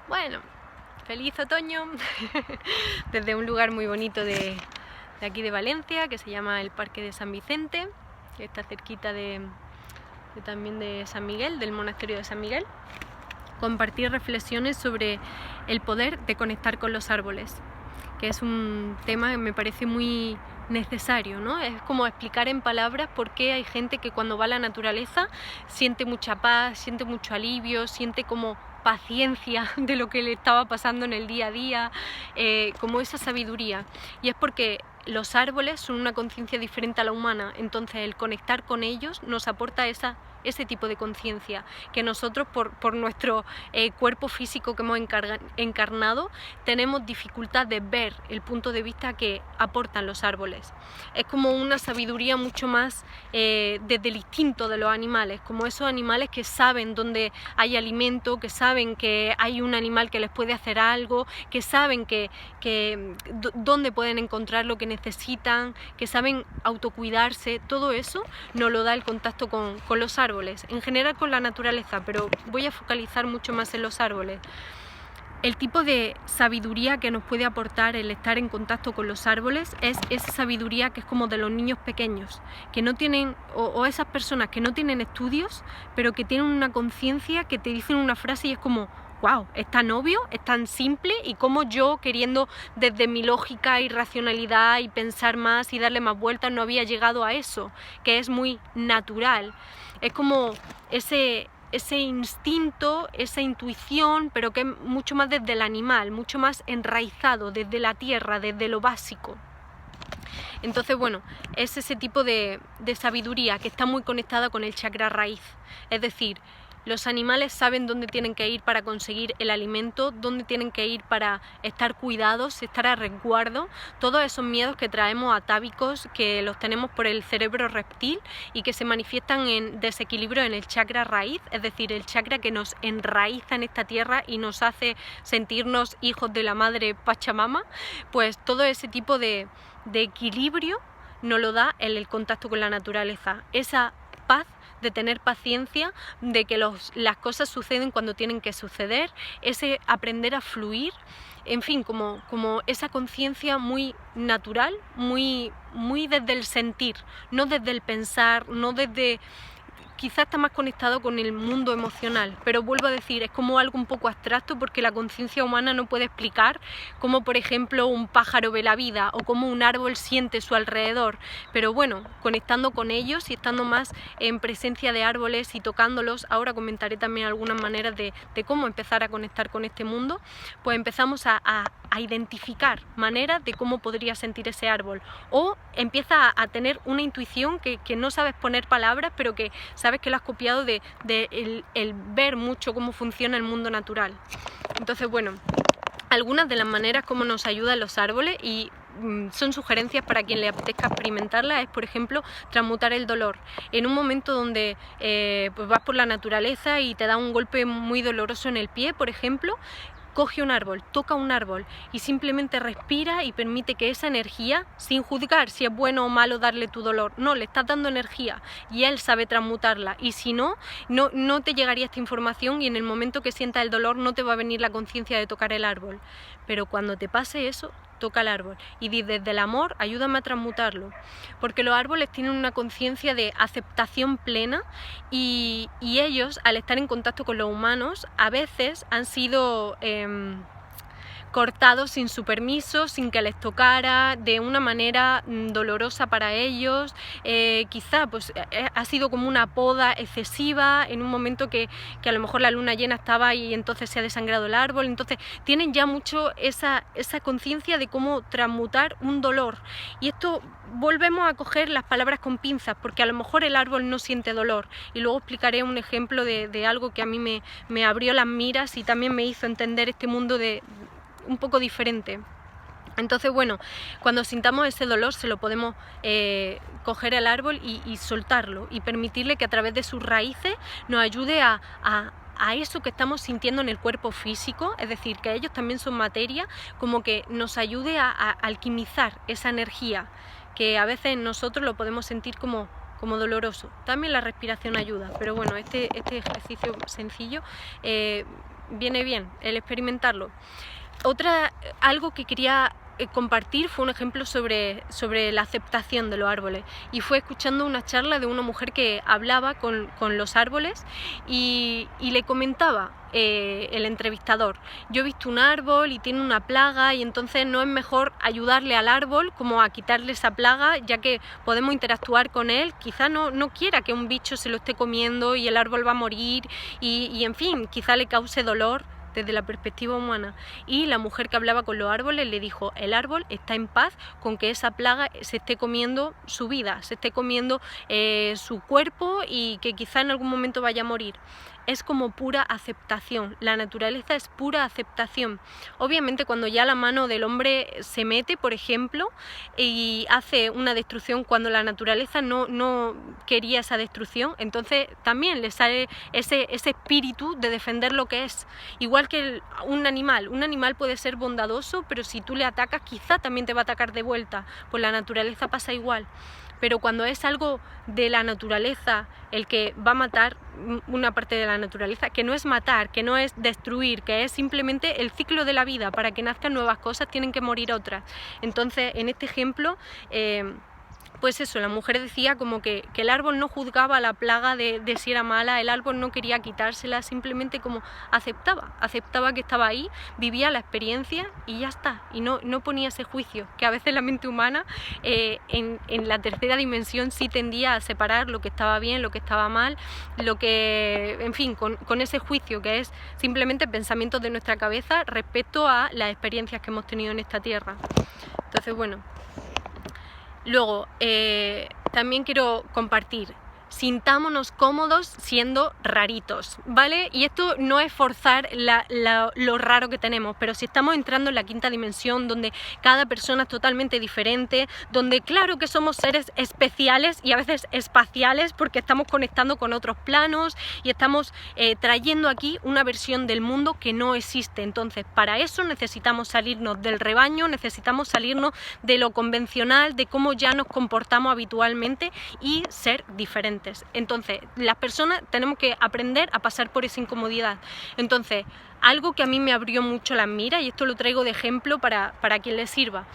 Bueno, feliz otoño desde un lugar muy bonito de aquí de Valencia, que se llama el Parque de San Vicente, que está cerquita también de San Miguel, del monasterio de San Miguel. Compartir reflexiones sobre el poder de conectar con los árboles, que es un tema que me parece muy necesario, ¿no? Es como explicar en palabras por qué hay gente que cuando va a la naturaleza siente mucha paz, siente mucho alivio, siente como paciencia de lo que le estaba pasando en el día a día, como esa sabiduría. Y es porque los árboles son una conciencia diferente a la humana, entonces el conectar con ellos nos aporta ese tipo de conciencia que nosotros por nuestro cuerpo físico que hemos encarnado tenemos dificultad de ver el punto de vista que aportan los árboles. Es como una sabiduría mucho más desde el instinto de los animales, como esos animales que saben dónde hay alimento, que saben que hay un animal que les puede hacer algo, que saben dónde pueden encontrar lo que necesitan, que saben autocuidarse. Todo eso nos lo da el contacto con los árboles, en general con la naturaleza, pero voy a focalizar mucho más en los árboles. El tipo de sabiduría que nos puede aportar el estar en contacto con los árboles es esa sabiduría que es como de los niños pequeños, que no tienen, o esas personas que no tienen estudios, pero que tienen una conciencia que te dicen una frase y es como: wow, es tan obvio, es tan simple, y como yo, queriendo desde mi lógica y racionalidad y pensar más y darle más vueltas, no había llegado a eso, que es muy natural. Es como ese instinto, esa intuición, pero que es mucho más desde el animal, mucho más enraizado, desde la tierra, desde lo básico. Entonces, bueno, es ese tipo de sabiduría que está muy conectada con el chakra raíz, es decir, los animales saben dónde tienen que ir para conseguir el alimento, dónde tienen que ir para estar cuidados, estar a resguardo. Todos esos miedos que traemos atávicos, que los tenemos por el cerebro reptil y que se manifiestan en desequilibrio en el chakra raíz, es decir, el chakra que nos enraiza en esta tierra y nos hace sentirnos hijos de la madre Pachamama, pues todo ese tipo de equilibrio nos lo da el contacto con la naturaleza, esa paz, de tener paciencia, de que las cosas suceden cuando tienen que suceder, ese aprender a fluir, en fin, como esa conciencia muy natural, muy desde el sentir, no desde el pensar, no desde... Quizás está más conectado con el mundo emocional, pero vuelvo a decir, es como algo un poco abstracto porque la conciencia humana no puede explicar cómo, por ejemplo, un pájaro ve la vida o cómo un árbol siente su alrededor, pero bueno, conectando con ellos y estando más en presencia de árboles y tocándolos, ahora comentaré también algunas maneras de cómo empezar a conectar con este mundo, pues empezamos a identificar maneras de cómo podría sentir ese árbol, o empieza a tener una intuición que no sabes poner palabras, pero que sabes que lo has copiado de el ver mucho cómo funciona el mundo natural. Entonces, bueno, algunas de las maneras como nos ayudan los árboles, y son sugerencias para quien le apetezca experimentarlas, es, por ejemplo, transmutar el dolor. En un momento donde pues vas por la naturaleza y te da un golpe muy doloroso en el pie, por ejemplo, coge un árbol, toca un árbol y simplemente respira y permite que esa energía, sin juzgar si es bueno o malo darle tu dolor, no, le estás dando energía y él sabe transmutarla, y si no te llegaría esta información y en el momento que sientas el dolor no te va a venir la conciencia de tocar el árbol. Pero cuando te pase eso, toca el árbol y di: desde el amor, ayúdame a transmutarlo, porque los árboles tienen una conciencia de aceptación plena y ellos, al estar en contacto con los humanos, a veces han sido cortados sin su permiso, sin que les tocara, de una manera dolorosa para ellos, quizá pues ha sido como una poda excesiva en un momento que a lo mejor la luna llena estaba y entonces se ha desangrado el árbol. Entonces tienen ya mucho esa conciencia de cómo transmutar un dolor, y esto volvemos a coger las palabras con pinzas, porque a lo mejor el árbol no siente dolor, y luego explicaré un ejemplo de algo que a mí me abrió las miras y también me hizo entender este mundo un poco diferente. Entonces, bueno, cuando sintamos ese dolor se lo podemos coger al árbol y soltarlo, y permitirle que a través de sus raíces nos ayude a eso que estamos sintiendo en el cuerpo físico, es decir, que ellos también son materia, como que nos ayude a alquimizar esa energía, que a veces nosotros lo podemos sentir como doloroso. También la respiración ayuda, pero bueno, este ejercicio sencillo viene bien el experimentarlo. Algo que quería compartir fue un ejemplo sobre la aceptación de los árboles, y fue escuchando una charla de una mujer que hablaba con los árboles y le comentaba el entrevistador: yo he visto un árbol y tiene una plaga, y entonces no es mejor ayudarle al árbol como a quitarle esa plaga, ya que podemos interactuar con él. Quizá no quiera que un bicho se lo esté comiendo y el árbol va a morir y en fin, quizá le cause dolor desde la perspectiva humana. Y la mujer que hablaba con los árboles le dijo: el árbol está en paz con que esa plaga se esté comiendo su vida, se esté comiendo su cuerpo, y que quizá en algún momento vaya a morir. Es como pura aceptación, la naturaleza es pura aceptación. Obviamente cuando ya la mano del hombre se mete, por ejemplo, y hace una destrucción cuando la naturaleza no quería esa destrucción, entonces también le sale ese espíritu de defender lo que es. Igual que un animal puede ser bondadoso, pero si tú le atacas quizá también te va a atacar de vuelta. Pues la naturaleza pasa igual. Pero cuando es algo de la naturaleza el que va a matar una parte de la naturaleza, que no es matar, que no es destruir, que es simplemente el ciclo de la vida, para que nazcan nuevas cosas tienen que morir otras. Entonces, en este ejemplo, pues eso, la mujer decía como que el árbol no juzgaba la plaga de si era mala, el árbol no quería quitársela, simplemente como aceptaba que estaba ahí, vivía la experiencia y ya está, y no ponía ese juicio, que a veces la mente humana en la tercera dimensión sí tendía a separar lo que estaba bien, lo que estaba mal, en fin, con ese juicio que es simplemente pensamientos de nuestra cabeza respecto a las experiencias que hemos tenido en esta tierra. Entonces, bueno. Luego, también quiero compartir: sintámonos cómodos siendo raritos, ¿vale? Y esto no es forzar lo raro que tenemos, pero si estamos entrando en la quinta dimensión, donde cada persona es totalmente diferente, donde claro que somos seres especiales y a veces espaciales, porque estamos conectando con otros planos y estamos trayendo aquí una versión del mundo que no existe. Entonces, para eso necesitamos salirnos del rebaño, necesitamos salirnos de lo convencional, de cómo ya nos comportamos habitualmente, y ser diferentes. Entonces, las personas tenemos que aprender a pasar por esa incomodidad. Entonces, algo que a mí me abrió mucho las miras, y esto lo traigo de ejemplo para quien le sirva.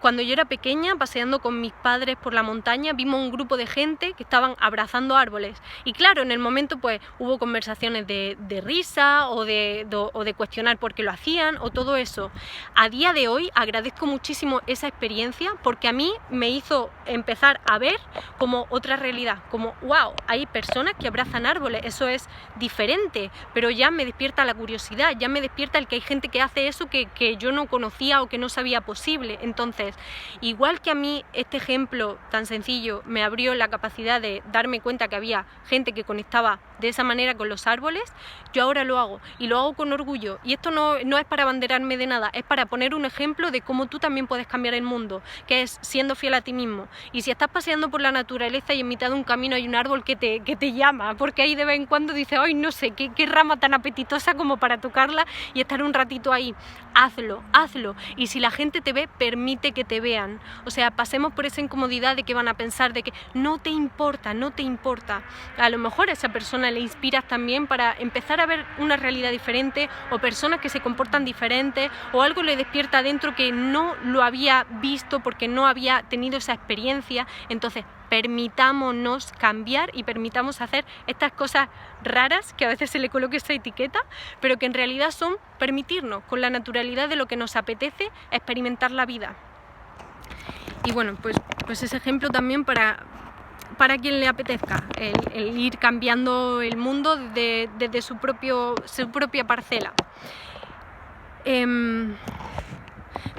Cuando yo era pequeña, paseando con mis padres por la montaña, vimos un grupo de gente que estaban abrazando árboles. Y claro, en el momento pues hubo conversaciones de risa o de cuestionar por qué lo hacían o todo eso. A día de hoy agradezco muchísimo esa experiencia, porque a mí me hizo empezar a ver como otra realidad, como wow, hay personas que abrazan árboles, eso es diferente, pero ya me despierta la curiosidad, ya me despierta el que hay gente que hace eso que yo no conocía o que no sabía posible. Entonces, igual que a mí este ejemplo tan sencillo me abrió la capacidad de darme cuenta que había gente que conectaba de esa manera con los árboles, yo ahora lo hago, y lo hago con orgullo. Y esto no es para abanderarme de nada, es para poner un ejemplo de cómo tú también puedes cambiar el mundo, que es siendo fiel a ti mismo. Y si estás paseando por la naturaleza y en mitad de un camino hay un árbol que te llama, porque ahí de vez en cuando dices, ay, no sé, qué rama tan apetitosa como para tocarla y estar un ratito ahí, hazlo. Y si la gente te ve, permite que te vean. O sea, pasemos por esa incomodidad de que van a pensar, de que no te importa. A lo mejor a esa persona le inspiras también para empezar a ver una realidad diferente, o personas que se comportan diferentes, o algo le despierta adentro que no lo había visto porque no había tenido esa experiencia. Entonces, permitámonos cambiar y permitamos hacer estas cosas raras, que a veces se le coloque esa etiqueta, pero que en realidad son permitirnos, con la naturalidad de lo que nos apetece, experimentar la vida. Y bueno, pues ese ejemplo también para quien le apetezca, el ir cambiando el mundo desde su propia parcela.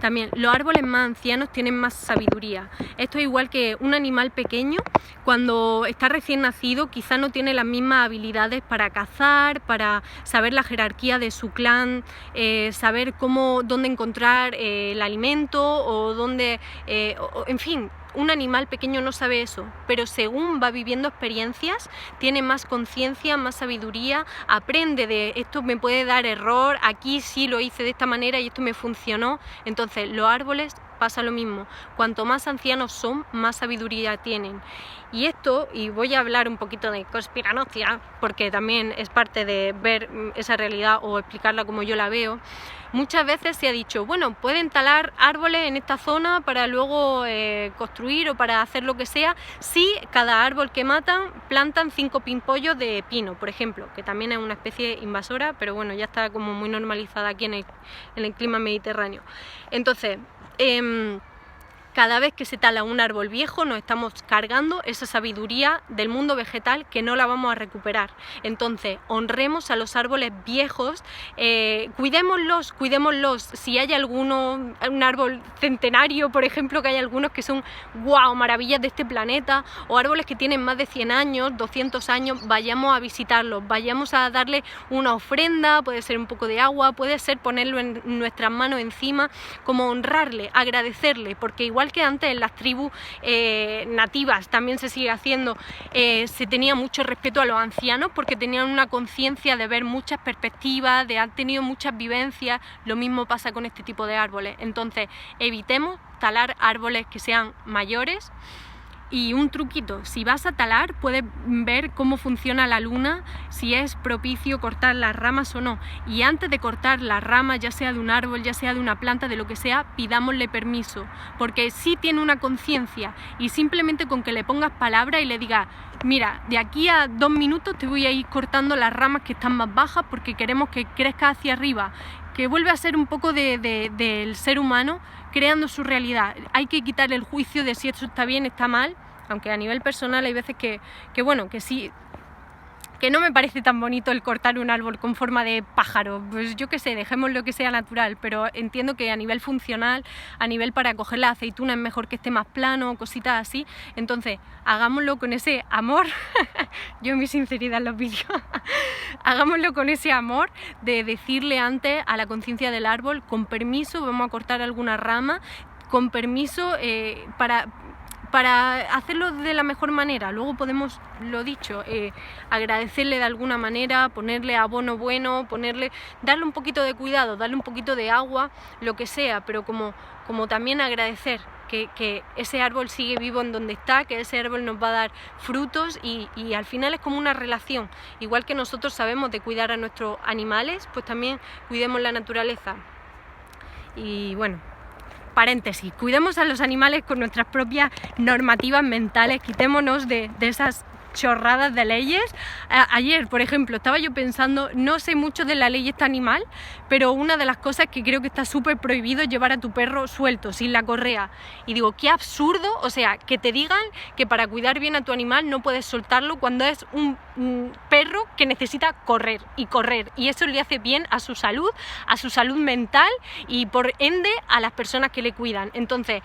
También, los árboles más ancianos tienen más sabiduría. Esto es igual que un animal pequeño, cuando está recién nacido, quizá no tiene las mismas habilidades para cazar, para saber la jerarquía de su clan, saber dónde encontrar el alimento, o dónde, en fin, un animal pequeño no sabe eso, pero según va viviendo experiencias, tiene más conciencia, más sabiduría, aprende de esto me puede dar error, aquí sí lo hice de esta manera y esto me funcionó. Entonces los árboles pasa lo mismo, cuanto más ancianos son, más sabiduría tienen. Y esto, y voy a hablar un poquito de conspiranoia, porque también es parte de ver esa realidad o explicarla como yo la veo. Muchas veces se ha dicho, bueno, pueden talar árboles en esta zona para luego construir o para hacer lo que sea, si cada árbol que matan plantan 5 pimpollos de pino, por ejemplo, que también es una especie invasora, pero bueno, ya está como muy normalizada aquí en el clima mediterráneo. Entonces, cada vez que se tala un árbol viejo nos estamos cargando esa sabiduría del mundo vegetal que no la vamos a recuperar. Entonces honremos a los árboles viejos, cuidémoslos. Si hay alguno, un árbol centenario, por ejemplo, que hay algunos que son wow, maravillas de este planeta, o árboles que tienen más de 100 años, 200 años, vayamos a visitarlos, vayamos a darle una ofrenda, puede ser un poco de agua, puede ser ponerlo en nuestras manos encima, como honrarle, agradecerle, porque igual que antes en las tribus nativas también se sigue haciendo, se tenía mucho respeto a los ancianos porque tenían una conciencia de ver muchas perspectivas, de han tenido muchas vivencias. Lo mismo pasa con este tipo de árboles. Entonces evitemos talar árboles que sean mayores. Y un truquito, si vas a talar puedes ver cómo funciona la luna, si es propicio cortar las ramas o no. Y antes de cortar las ramas, ya sea de un árbol, ya sea de una planta, de lo que sea, pidámosle permiso, porque sí tiene una conciencia, y simplemente con que le pongas palabra y le digas, mira, de aquí a 2 minutos te voy a ir cortando las ramas que están más bajas porque queremos que crezca hacia arriba, que vuelve a ser un poco del ser humano creando su realidad. Hay que quitar el juicio de si esto está bien, está mal, aunque a nivel personal hay veces que bueno, que sí, que no me parece tan bonito el cortar un árbol con forma de pájaro, pues yo qué sé, dejemos lo que sea natural, pero entiendo que a nivel funcional, a nivel para coger la aceituna es mejor que esté más plano, cositas así. Entonces hagámoslo con ese amor, yo mi sinceridad en los vídeos, hagámoslo con ese amor de decirle antes a la conciencia del árbol, con permiso vamos a cortar alguna rama, con permiso para hacerlo de la mejor manera. Luego podemos, lo dicho, agradecerle de alguna manera, ponerle abono bueno, darle un poquito de cuidado, darle un poquito de agua, lo que sea, pero como también agradecer que ese árbol sigue vivo en donde está, que ese árbol nos va a dar frutos y al final es como una relación. Igual que nosotros sabemos de cuidar a nuestros animales, pues también cuidemos la naturaleza. Y bueno, paréntesis, cuidemos a los animales con nuestras propias normativas mentales, quitémonos de esas chorradas de leyes. Ayer, por ejemplo, estaba yo pensando, no sé mucho de la ley esta animal, pero una de las cosas que creo que está súper prohibido es llevar a tu perro suelto, sin la correa. Y digo, qué absurdo, o sea, que te digan que para cuidar bien a tu animal no puedes soltarlo cuando es un perro que necesita correr, y eso le hace bien a su salud mental y por ende a las personas que le cuidan. Entonces,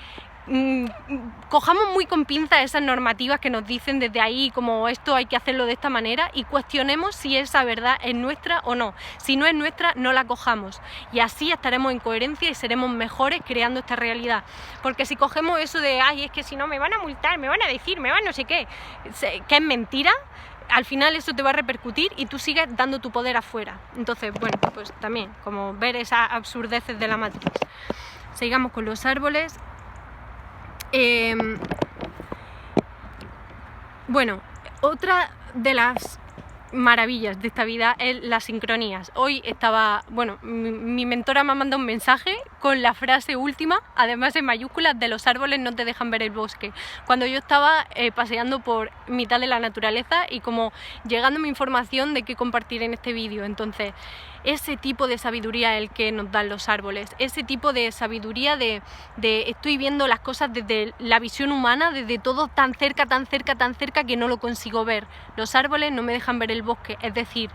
cojamos muy con pinzas esas normativas que nos dicen desde ahí como esto hay que hacerlo de esta manera y cuestionemos si esa verdad es nuestra o no. Si no es nuestra, no la cojamos, y así estaremos en coherencia y seremos mejores creando esta realidad. Porque si cogemos eso de ay, es que si no me van a multar, me van a decir, me van no sé qué, que es mentira, al final eso te va a repercutir y tú sigues dando tu poder afuera. Entonces, bueno, pues también como ver esas absurdeces de la Matrix. Sigamos con los árboles. Bueno, otra de las maravillas de esta vida es las sincronías. Hoy estaba, bueno, mi mentora me ha mandado un mensaje con la frase última, además en mayúsculas, de los árboles no te dejan ver el bosque, cuando yo estaba paseando por mitad de la naturaleza y como llegando mi información de qué compartir en este vídeo. Entonces, ese tipo de sabiduría es el que nos dan los árboles, ese tipo de sabiduría de estoy viendo las cosas desde la visión humana, desde todo tan cerca que no lo consigo ver. Los árboles no me dejan ver el bosque, es decir,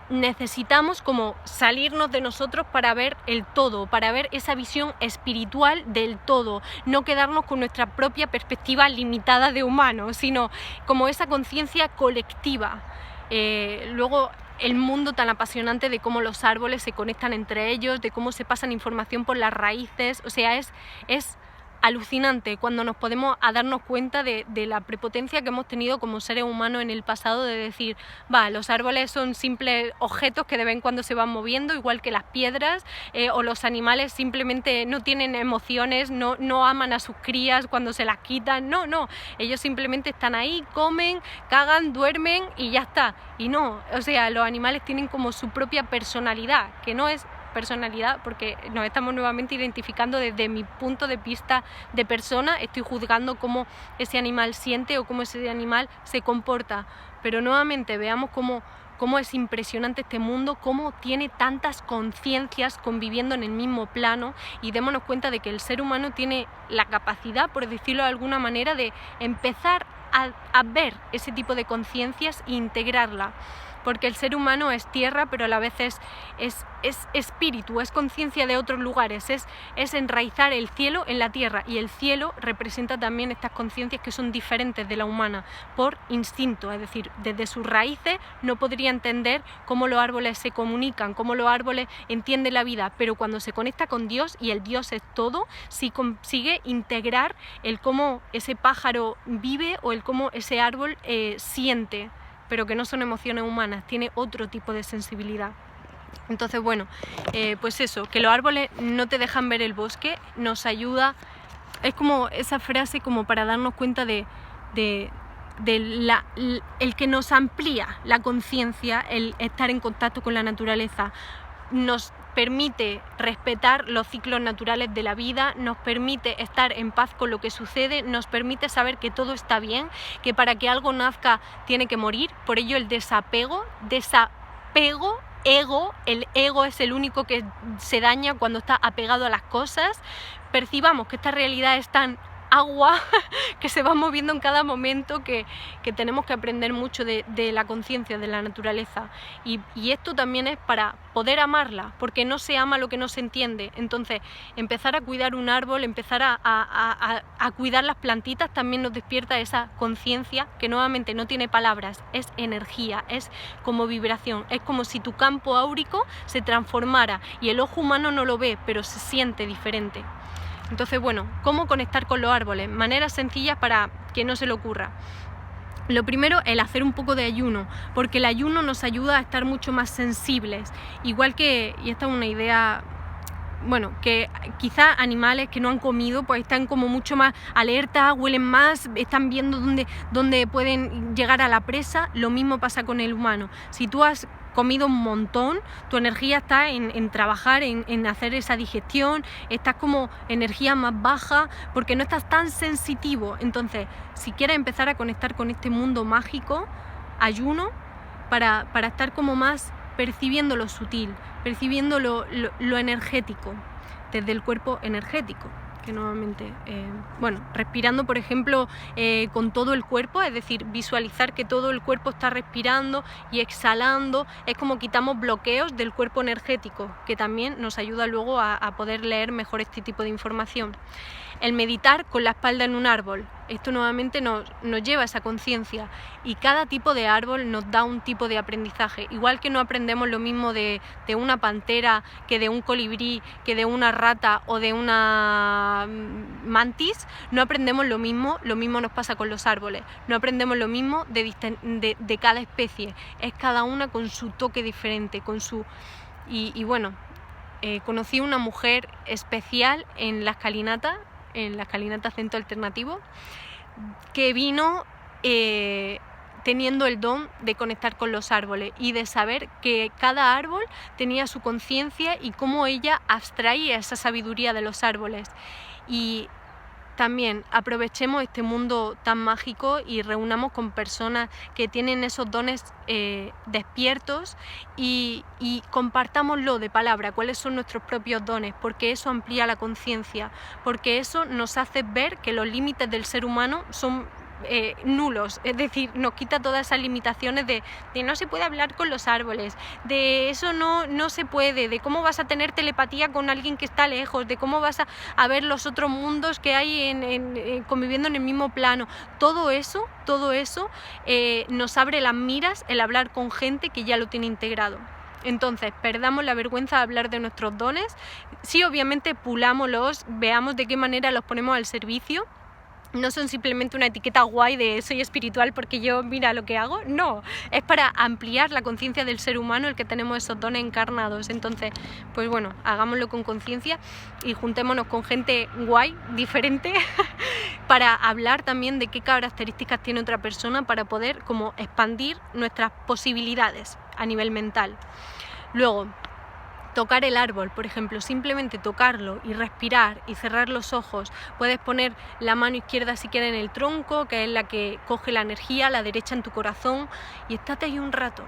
necesitamos como salirnos de nosotros para ver el todo, para ver esa visión espiritual del todo, no quedarnos con nuestra propia perspectiva limitada de humano, sino como esa conciencia colectiva. Luego el mundo tan apasionante de cómo los árboles se conectan entre ellos, de cómo se pasan información por las raíces, o sea, es alucinante cuando nos podemos a darnos cuenta de la prepotencia que hemos tenido como seres humanos en el pasado, de decir, los árboles son simples objetos que de vez en cuando se van moviendo, igual que las piedras, o los animales simplemente no tienen emociones, no aman a sus crías cuando se las quitan, no, ellos simplemente están ahí, comen, cagan, duermen y ya está. Y no, o sea, los animales tienen como su propia personalidad, que no es personalidad, porque nos estamos nuevamente identificando desde mi punto de vista de persona, estoy juzgando cómo ese animal siente o cómo ese animal se comporta, pero nuevamente veamos cómo es impresionante este mundo, cómo tiene tantas conciencias conviviendo en el mismo plano, y démonos cuenta de que el ser humano tiene la capacidad, por decirlo de alguna manera, de empezar a ver ese tipo de conciencias e integrarla. Porque el ser humano es tierra, pero a la vez es espíritu, es conciencia de otros lugares, es enraizar el cielo en la tierra, y el cielo representa también estas conciencias que son diferentes de la humana por instinto, es decir, desde sus raíces no podría entender cómo los árboles se comunican, cómo los árboles entienden la vida, pero cuando se conecta con Dios, y el Dios es todo, sí consigue integrar el cómo ese pájaro vive o el cómo ese árbol siente, pero que no son emociones humanas, tiene otro tipo de sensibilidad. Entonces, bueno, pues eso, que los árboles no te dejan ver el bosque, nos ayuda, es como esa frase como para darnos cuenta el que nos amplía la conciencia, el estar en contacto con la naturaleza, nos permite respetar los ciclos naturales de la vida, nos permite estar en paz con lo que sucede, nos permite saber que todo está bien, que para que algo nazca tiene que morir, por ello el desapego, el ego es el único que se daña cuando está apegado a las cosas. Percibamos que esta realidad es tan agua que se va moviendo en cada momento, que tenemos que aprender mucho de la conciencia de la naturaleza, y esto también es para poder amarla, porque no se ama lo que no se entiende. Entonces empezar a cuidar un árbol, empezar a cuidar las plantitas también nos despierta esa conciencia que nuevamente no tiene palabras, es energía, es como vibración, es como si tu campo áurico se transformara y el ojo humano no lo ve, pero se siente diferente. Entonces, bueno, ¿cómo conectar con los árboles? Maneras sencillas para que no se le ocurra. Lo primero, el hacer un poco de ayuno, porque el ayuno nos ayuda a estar mucho más sensibles. Igual que, y esta es una idea, bueno, que quizá animales que no han comido pues están como mucho más alertas, huelen más, están viendo dónde pueden llegar a la presa. Lo mismo pasa con el humano. Si tú has comido un montón, tu energía está en trabajar, en hacer esa digestión, estás como energía más baja porque no estás tan sensitivo. Entonces, si quieres empezar a conectar con este mundo mágico, ayuno para estar como más percibiendo lo sutil, percibiendo lo energético, desde el cuerpo energético, que nuevamente, respirando, por ejemplo, con todo el cuerpo, es decir, visualizar que todo el cuerpo está respirando y exhalando, es como quitamos bloqueos del cuerpo energético, que también nos ayuda luego a poder leer mejor este tipo de información. El meditar con la espalda en un árbol, esto nuevamente nos lleva a esa conciencia, y cada tipo de árbol nos da un tipo de aprendizaje, igual que no aprendemos lo mismo de una pantera que de un colibrí, que de una rata o de una mantis, no aprendemos lo mismo nos pasa con los árboles, no aprendemos lo mismo de cada especie, es cada una con su toque diferente, con su... conocí una mujer especial en la escalinata Centro Alternativo, que vino teniendo el don de conectar con los árboles y de saber que cada árbol tenía su conciencia y cómo ella abstraía esa sabiduría de los árboles. Y también aprovechemos este mundo tan mágico y reunamos con personas que tienen esos dones despiertos y compartámoslo de palabra, cuáles son nuestros propios dones, porque eso amplía la conciencia, porque eso nos hace ver que los límites del ser humano son nulos, es decir, nos quita todas esas limitaciones de no se puede hablar con los árboles, de eso no se puede, de cómo vas a tener telepatía con alguien que está lejos, de cómo vas a ver los otros mundos que hay conviviendo en el mismo plano. Todo eso nos abre las miras el hablar con gente que ya lo tiene integrado. Entonces, perdamos la vergüenza de hablar de nuestros dones. Sí, obviamente, pulámoslos, veamos de qué manera los ponemos al servicio. No son simplemente una etiqueta guay de soy espiritual porque yo mira lo que hago, no, es para ampliar la conciencia del ser humano el que tenemos esos dones encarnados. Entonces, pues bueno, hagámoslo con conciencia y juntémonos con gente guay, diferente, para hablar también de qué características tiene otra persona para poder como expandir nuestras posibilidades a nivel mental. Luego, tocar el árbol, por ejemplo, simplemente tocarlo y respirar y cerrar los ojos. Puedes poner la mano izquierda si quieres en el tronco, que es la que coge la energía, la derecha en tu corazón, y estate ahí un rato,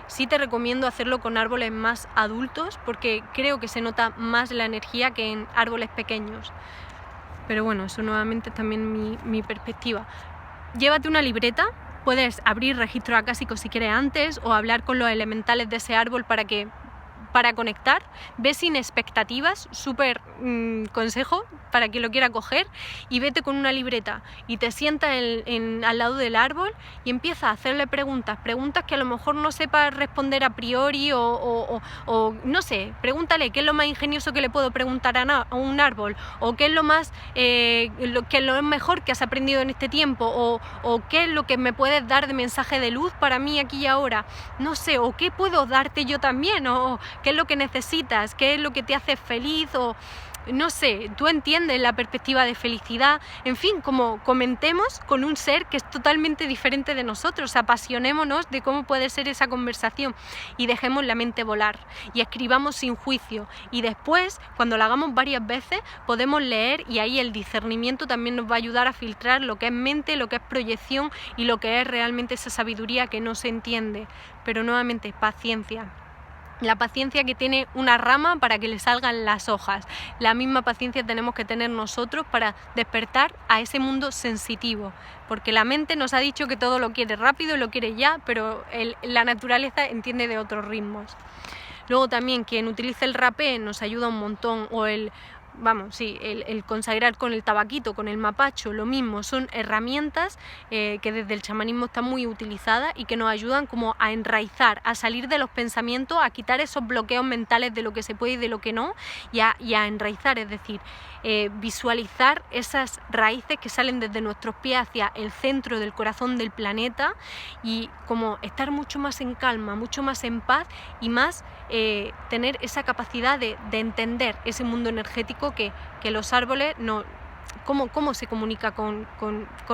Sí te recomiendo hacerlo con árboles más adultos porque creo que se nota más la energía que en árboles pequeños. Pero bueno, eso nuevamente es también mi perspectiva. Llévate una libreta, puedes abrir registro acásico si quieres antes o hablar con los elementales de ese árbol para conectar, ve sin expectativas, súper consejo para quien lo quiera coger, y vete con una libreta y te sientas al lado del árbol y empieza a hacerle preguntas que a lo mejor no sepas responder a priori o no sé, pregúntale qué es lo más ingenioso que le puedo preguntar a un árbol, o qué es lo más qué es lo mejor que has aprendido en este tiempo, o qué es lo que me puedes dar de mensaje de luz para mí aquí y ahora, no sé, o qué puedo darte yo también, o qué es lo que necesitas, qué es lo que te hace feliz, o no sé, tú entiendes la perspectiva de felicidad, en fin, como comentemos con un ser que es totalmente diferente de nosotros, apasionémonos de cómo puede ser esa conversación y dejemos la mente volar y escribamos sin juicio, y después, cuando lo hagamos varias veces, podemos leer y ahí el discernimiento también nos va a ayudar a filtrar lo que es mente, lo que es proyección y lo que es realmente esa sabiduría que no se entiende. Pero nuevamente, paciencia. La paciencia que tiene una rama para que le salgan las hojas, la misma paciencia tenemos que tener nosotros para despertar a ese mundo sensitivo, porque la mente nos ha dicho que todo lo quiere rápido, lo quiere ya, pero la naturaleza entiende de otros ritmos. Luego también quien utilice el rapé nos ayuda un montón, o el consagrar con el tabaquito, con el mapacho, lo mismo, son herramientas que desde el chamanismo están muy utilizadas y que nos ayudan como a enraizar, a salir de los pensamientos, a quitar esos bloqueos mentales de lo que se puede y de lo que no, y a enraizar, es decir, visualizar esas raíces que salen desde nuestros pies hacia el centro del corazón del planeta, y como estar mucho más en calma, mucho más en paz, y más tener esa capacidad de entender ese mundo energético que los árboles no, cómo se comunica con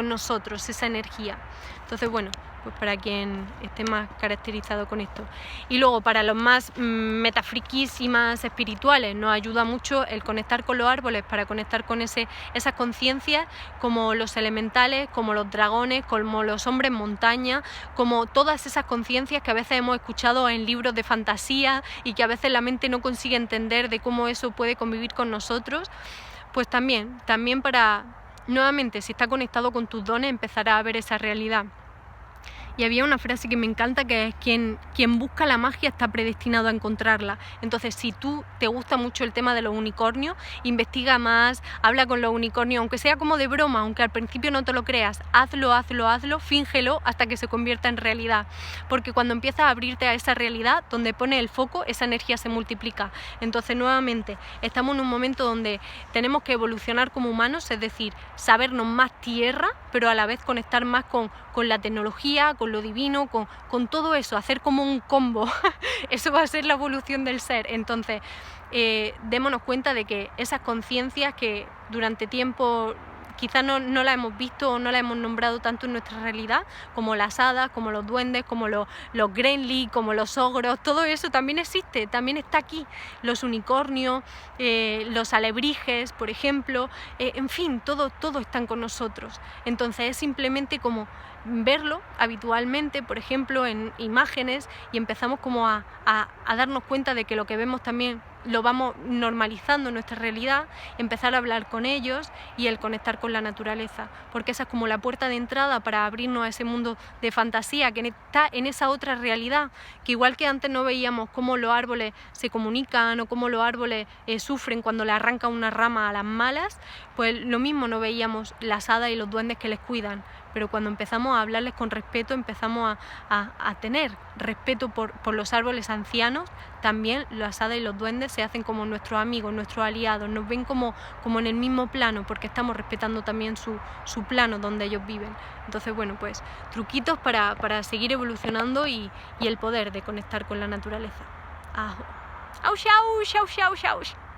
nosotros esa energía. Entonces, bueno, pues para quien esté más caracterizado con esto. Y luego para los más metafriquis y más espirituales nos ayuda mucho el conectar con los árboles, para conectar con esas conciencias, como los elementales, como los dragones, como los hombres montaña, como todas esas conciencias que a veces hemos escuchado en libros de fantasía y que a veces la mente no consigue entender de cómo eso puede convivir con nosotros. Pues también para, nuevamente, si está conectado con tus dones, empezará a ver esa realidad. Y había una frase que me encanta, que es quien busca la magia está predestinado a encontrarla. Entonces, si tú te gusta mucho el tema de los unicornios, investiga más, habla con los unicornios, aunque sea como de broma, aunque al principio no te lo creas, hazlo, fíngelo hasta que se convierta en realidad. Porque cuando empiezas a abrirte a esa realidad, donde pone el foco, esa energía se multiplica. Entonces, nuevamente, estamos en un momento donde tenemos que evolucionar como humanos, es decir, sabernos más tierra, pero a la vez conectar más con la tecnología, con lo divino, con todo eso, hacer como un combo. Eso va a ser la evolución del ser. Entonces, démonos cuenta de que esas conciencias que durante tiempo quizás no la hemos visto o no la hemos nombrado tanto en nuestra realidad, como las hadas, como los duendes, como los gremlins, como los ogros, todo eso también existe, también está aquí. Los unicornios, los alebrijes, por ejemplo, en fin, todo están con nosotros. Entonces es simplemente como verlo habitualmente, por ejemplo, en imágenes, y empezamos como a darnos cuenta de que lo que vemos también lo vamos normalizando en nuestra realidad, empezar a hablar con ellos y el conectar con la naturaleza, porque esa es como la puerta de entrada para abrirnos a ese mundo de fantasía que está en esa otra realidad, que igual que antes no veíamos cómo los árboles se comunican o cómo los árboles sufren cuando le arrancan una rama a las malas, pues lo mismo no veíamos las hadas y los duendes que les cuidan, pero cuando empezamos a hablarles con respeto, empezamos a tener respeto por los árboles ancianos, también las hadas y los duendes se hacen como nuestros amigos, nuestros aliados, nos ven como en el mismo plano, porque estamos respetando también su plano donde ellos viven. Entonces, bueno, pues truquitos para seguir evolucionando y el poder de conectar con la naturaleza. Ajo. ¡Auch, auch, auch, auch, auch!